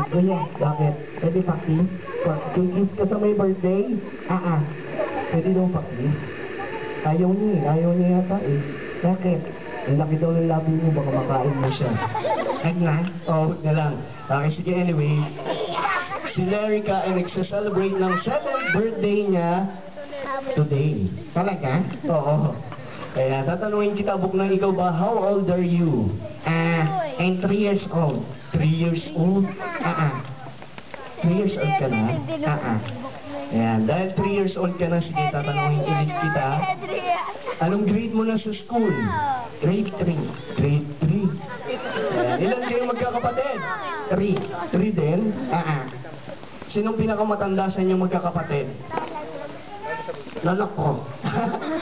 Kuya, bakit? Pwede pa-kiss? Kiss ka sa may birthday? Pwede daw pa-kiss? Ayaw niya yata eh. Bakit? Ang laki daw ng labi mo, baka makain mo siya. Ay nga? Oo, na lang. Okay, sige, anyway. Si Lerica ay nagsaselebrate ng 7th birthday niya today. Talaga? Oo. Kaya tatanungin kita, Buknoy, ikaw ba, how old are you? I'm 3 years old. 3 years old? 3 years old ka na? Ayan, dahil 3 years old ka na, sige, tatanungin ulit kita. Anong grade mo na sa school? Grade 3. Grade 3. Ayan, ilan kayo magkakapatid? 3. 3 din? Sinong pinakamatanda sa inyong magkakapatid? Lala ko.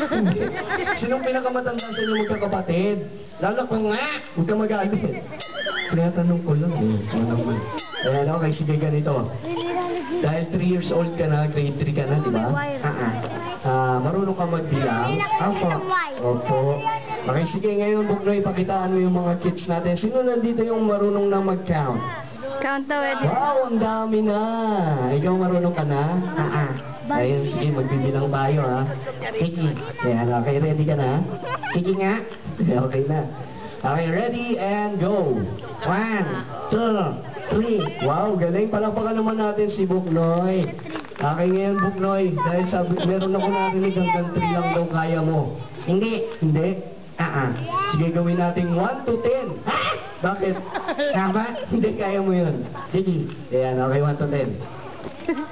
Hindi. Sinong pinakamatanda sa inyong magkakapatid? Lala ko nga! Huwag ka mag-alit. Kaya tanong ko lang eh. Ayan, okay, sige ganito. Dahil 3 years old ka na, grade 3 ka na, di ba? Marunong ka magbilang? Opo. Okay, sige ngayon, Buknoy, pakitaan mo yung mga kids natin. Sino nandito yung marunong na mag-count? Count daw, Eddie. Wow, ang dami na! Ikaw marunong ka na? Ayun, sige, magbibilang tayo, ha? Kiki. Ayan, okay, ready ka na? Kiki nga? Okay na. Okay, ready and go! 1, 2, 3. Wow, galing. Palakpakan naman natin si Buknoy. Okay ngayon, Buknoy. Dahil sabi, meron ako narinig hanggang 3 lang daw kaya mo. Hindi. Hindi? Sige, gawin natin 1 to 10. Bakit? Kaba? Hindi, kaya mo yun. Sige. Ayan, okay, 1 to 10.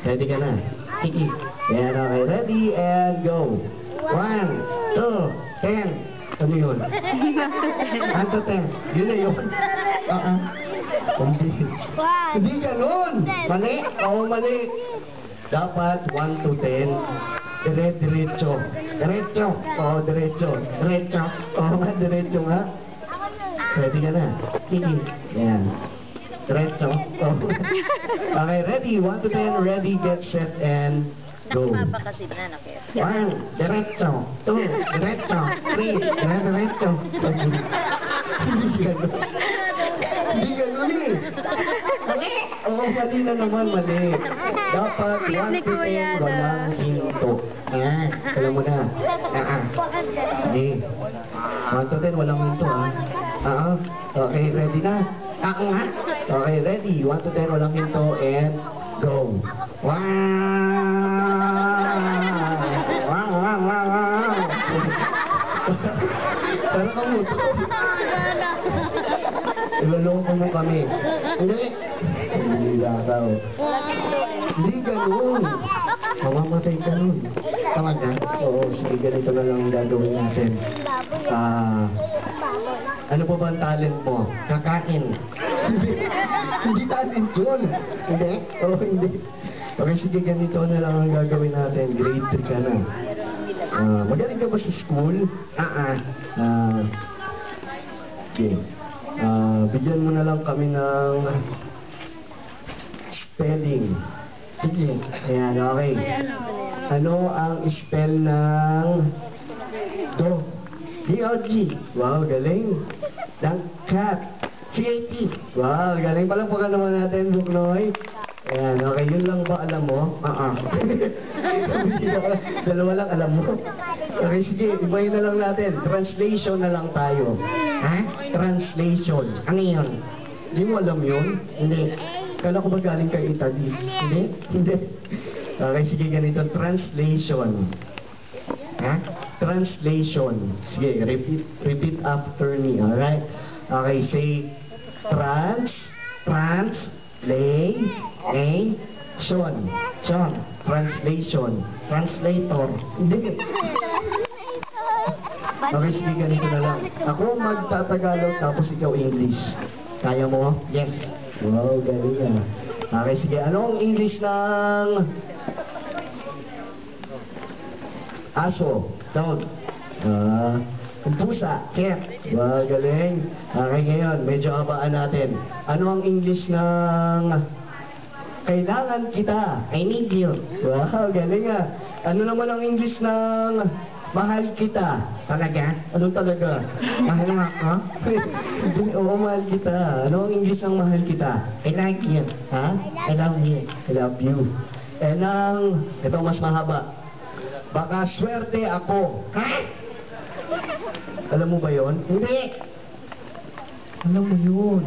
Ready ka na? Sige. Ayan, okay. Ready and go. 1, 2, 10. Ano yun? 1 to 10. Yun na yun. Hindi ganun. Mali? Oo, mali. Dapat 1 to 10. Diretso. Diretso. Oo, diretso. Diretso. Oo nga, diretso nga. Ready ka na? Sige. Ayan. Diretso. Oh. Okay, ready? 1 to 10. Ready, get set, and go. 1, diretso. 2, diretso. 3, diretso. Hindi ganun. Hindi ganun eh. Mali. Oo, mali na naman, mali. Dapat 1 to 10, walang hinto. Ayan, alam mo na. Sige. 1 to 10, walang hinto, ha? Okay, ready na? Okay, ready? 1 to 10, walang hinto, and go. Tara ka mo. Iloloko mo kami. Hindi. Hindi daw. Hindi ganun. Mamamatay ka nun. Talaga? Oo, sige, ganito na lang ang gagawin natin. Ano pa ba ang talent mo? Kakain. Hindi talent yun. Hindi? Oo, hindi. Okay, sige, ganito na lang ang gagawin natin. Grade 3 ka na. Magaling ka ba sa school? Okay. Bigyan mo na lang kami ng spelling. Sige. Ayan, okay. Ano ang spell ng do? D-O-G. Wow, galing. Ng cat. C-A-T. Wow, galing. Palakpakan naman natin, Buknoy. Ayan, okay. Yun lang ba alam mo? Dalawa lang alam mo. Okay, sige. Ibahin na lang natin. Translation na lang tayo. Ha? Translation. Ano yun? Hindi mo alam yun? Hindi. Kala ko ba galing kay Italy? Hindi? Hindi. Okay, sige, ganito. Translation. Ha? Translation. Sige, repeat after me, alright? Okay, say translation. Translator. Hindi. Okay, sige, ganito na lang. Ako magtatagalog, tapos ikaw English. Kaya mo? Yes. Wow, galing yan. Okay, sige. Anong English ng aso? Dog. Pusa. Cat. Wow, galing. Okay, ngayon, medyo abaan natin. Ano ang English ng kailangan kita? I need you. Wow, galing ah. Ano naman ang English ng Mahal kita. Talaga? Anong talaga? Mahal mo ako? Hindi, oo, mahal kita. Ano ang English ng mahal kita? I like you. Ha? I love you. I love you. Ito mas mahaba. Baka swerte ako. Ha? Alam mo ba yon? Hindi. Alam mo yun.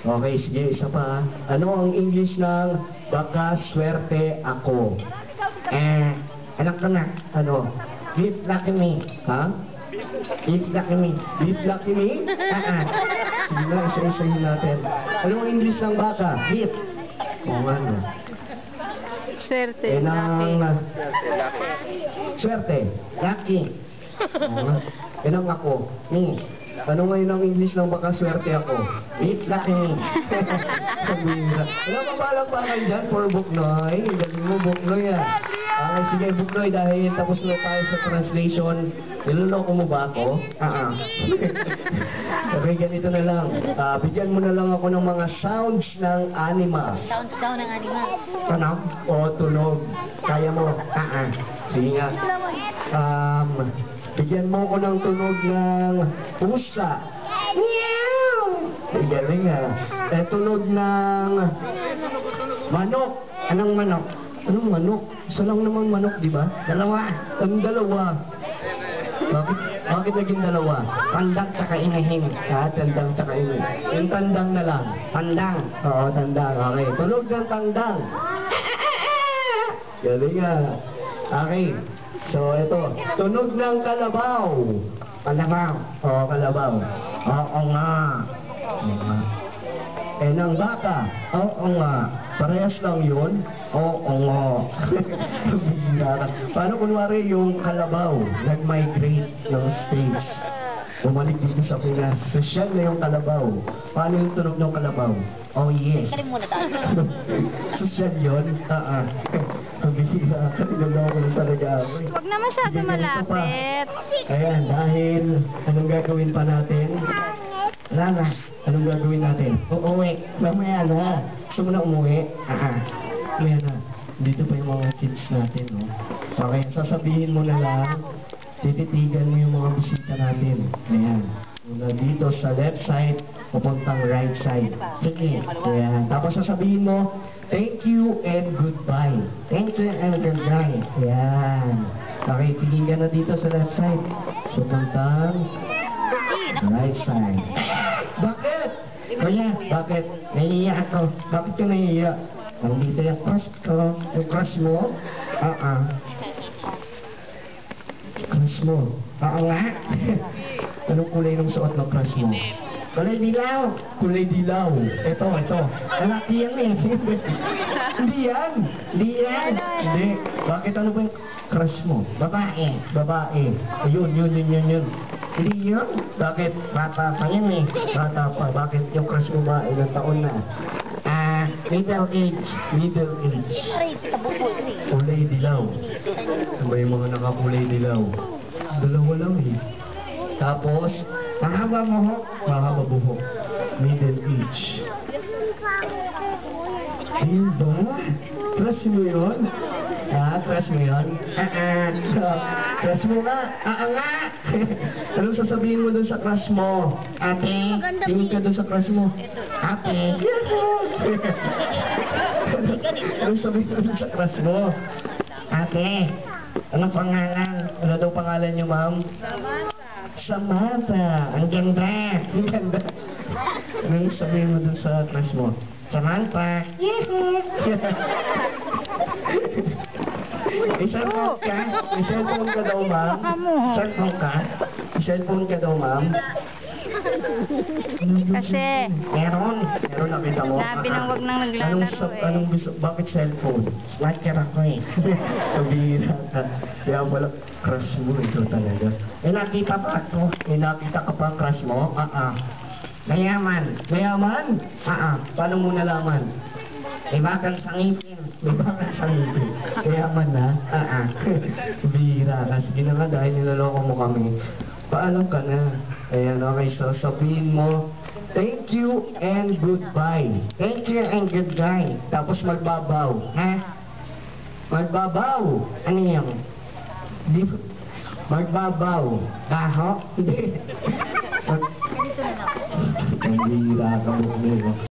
Okay, sige, isa pa. Ano ang English ng baka swerte ako? Alam ko na. Ano? Beef lucky me. Ha? Beef lucky me. Beef lucky me? Sige na, isa-isahin natin. Ano ang English ng baka? Beef. Oo nga, no? Swerte. Swerte. Lucky. Oo nga. Ako. Me. Ano ngayon ang English ng baka swerte ako? Beef lucky me. Sabira. Wala kang balakbakan dyan for Buknoy. Galing mo, Buknoy ah. Okay, sige, Buknoy, dahil tapos na tayo sa translation, niloloko mo ba ako? Okay, ganito na lang. Bigyan mo na lang ako ng mga sounds ng animals. Sounds daw ng animal. Tunog. O tunog. Kaya mo? Sige nga. Bigyan mo ko ng tunog ng pusa. Meow. Galing ah. Tunog ng manok. Anong manok? Anong manok? Isa lang naman manok, di ba? Dalawa. Ang dalawa. Bakit naging dalawa? Pandang tsaka inahin. Tandang tsaka ini. Yung tandang na lang. Pandang. Oo, tandang. Okay. Tunog ng tandang. Galing ah. Okay. So, ito. Tunog ng kalabaw. Kalabaw. Oo, kalabaw. Oo nga. Ng baka. Oo nga. Parehas lang yun. Oo nga. Bihira ka. Paano kunwari yung kalabaw nag-migrate ng states? Bumalik dito sa Pinas. Social na yung kalabaw. Paano yung tunog ng kalabaw? Oh yes. Kalim muna tayo. Social yun? Bihira ka. Tinuloko lang talaga ako. Huwag na masyado Sige, ganito pa. malapit. Ayan, dahil anong gagawin pa natin? Wala na. Anong gagawin natin? Uuwi. Mamaya na. Gusto mo na umuwi? Mamaya na. Dito pa yung mga kids natin, no? Okay, sasabihin mo na lang, tititigan mo yung mga bisita natin. Ayan. Muna dito sa left side, papuntang right side. Sige. Ayan. Tapos sasabihin mo, thank you and goodbye. Thank you and goodbye. Ayan. Okay, tingin ka na dito sa left side. So, puntang right side. Bakit? Kuya, Bakit? nahiya ako. Bakit ka nahihiya? Nandito yung crush ko. Yung crush mo? Oo. Crush mo? Oo nga. Anong kulay ng suot ng crush mo? Kulay dilaw. Kulay dilaw. Ito. Malaki yan eh. Hindi yan. Hindi yan. Hindi. Bakit ano ba yung crush mo? Babae. Babae. Ayun. Hindi yun. Bakit? Bata pa yun eh. Bata pa. Bakit yung crush mo ba ilang taon na? Middle age. Middle age. Aray, tabukol ko eh. Kulay dilaw. Sabay mga nakakulay dilaw. Dalawa lang eh. Tapos, Mahaba mo. mahaba buhok. Middle age. Ayun ba? Crush mo yun? Crush mo yun? Crush mo nga? Nga. Anong sasabihin mo dun sa crush mo? Ate. Tingin ka dun sa crush mo. Ate. Anong sabihin mo dun sa crush mo? Ate. Anong pangalan? Ano daw pangalan niyo, ma'am? Samantha. Ang ganda. Ang ganda. Anong sabihin mo dun sa crush mo? Samantha. I-cellphone ka? I-cellphone ka daw, ma'am? Cellphone ka? I-cellphone ka daw, ma'am? Kasi, Meron. Meron nakita mo? labi nang wag nang naglalaro eh. Bakit cellphone? Snatcher ako eh. Pabira ka. Kaya pala, crush mo ito talaga. Nakita pa ako. Nakita ka pa ang crush mo? Mayaman. Mayaman? Paano mo nalaman? May bakal sa ngipin. May bakal sa ngipin. Kayaman na? Bira ka. Sige na nga dahil niloloko mo kami. Paalam ka na. Ayan, okay. So, sabihin mo, thank you and goodbye. Thank you and goodbye. Tapos magbabaw. Ha? Magbabaw. Ano yun? Di, Magbabaw. Baho? Hindi. Ganito na lang. Pambira ka mo.